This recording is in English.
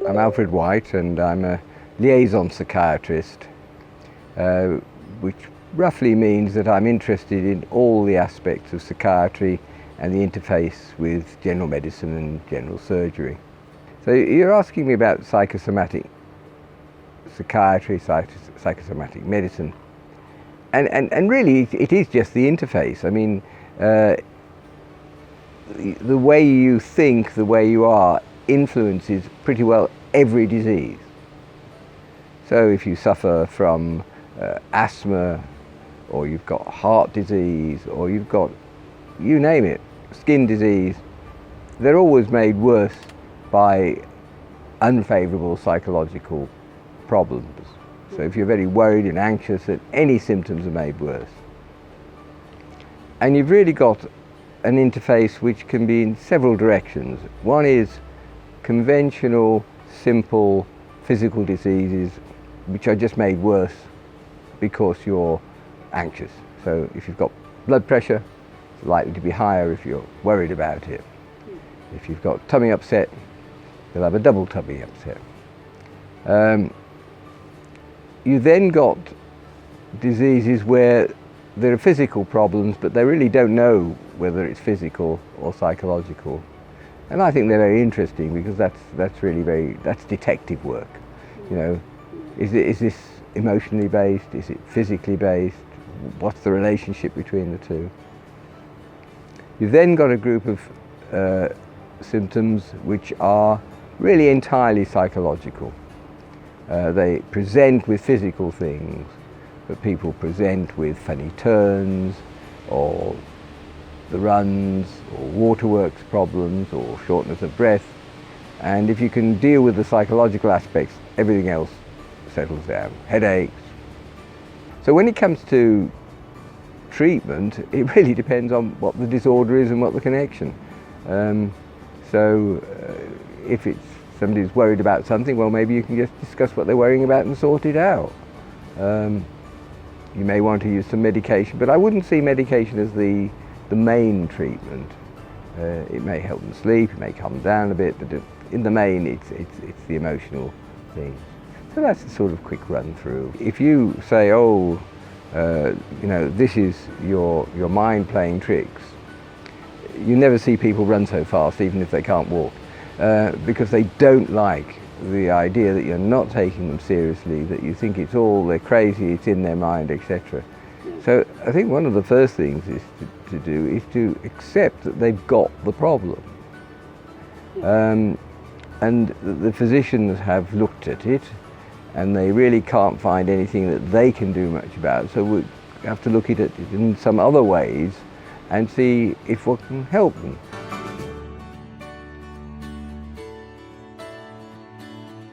I'm Alfred White and I'm a Liaison Psychiatrist, which roughly means that I'm interested in all the aspects of psychiatry and the interface with general medicine and general surgery. So you're asking me about psychosomatic psychiatry, psychosomatic medicine, and really it is just the interface. I mean, the way you think, the way you are, influences pretty well every disease. So if you suffer from asthma, or you've got heart disease, or you've got, you name it, skin disease, they're always made worse by unfavourable psychological problems. So if you're very worried and anxious, then any symptoms are made worse. And you've really got an interface which can be in several directions. One is conventional, simple physical diseases which are just made worse because you're anxious. So if you've got blood pressure, it's likely to be higher if you're worried about it. If you've got tummy upset, you'll have a double tummy upset. You then got diseases where there are physical problems, but they really don't know whether it's physical or psychological. And I think they're very interesting because that's really that's detective work. You know, is this emotionally based? Is it physically based? What's the relationship between the two? You've then got a group of symptoms which are really entirely psychological. They present with physical things, but people present with funny turns, or the runs, or waterworks problems, or shortness of breath. And if you can deal with the psychological aspects, everything else settles down. Headaches. So when it comes to treatment, it really depends on what the disorder is and what the connection. If it's somebody's worried about something, well, maybe you can just discuss what they're worrying about and sort it out. You may want to use some medication, but I wouldn't see medication as the main treatment. It may help them sleep, it may calm them down a bit, but in the main it's the emotional thing. So that's a sort of quick run through. If you say, you know, this is your mind playing tricks, you never see people run so fast even if they can't walk, because they don't like the idea that you're not taking them seriously, that you think it's all, they're crazy, it's in their mind, etc. So I think one of the first things is to do is to accept that they've got the problem. And the physicians have looked at it and they really can't find anything that they can do much about. So we have to look at it in some other ways and see if what can help them.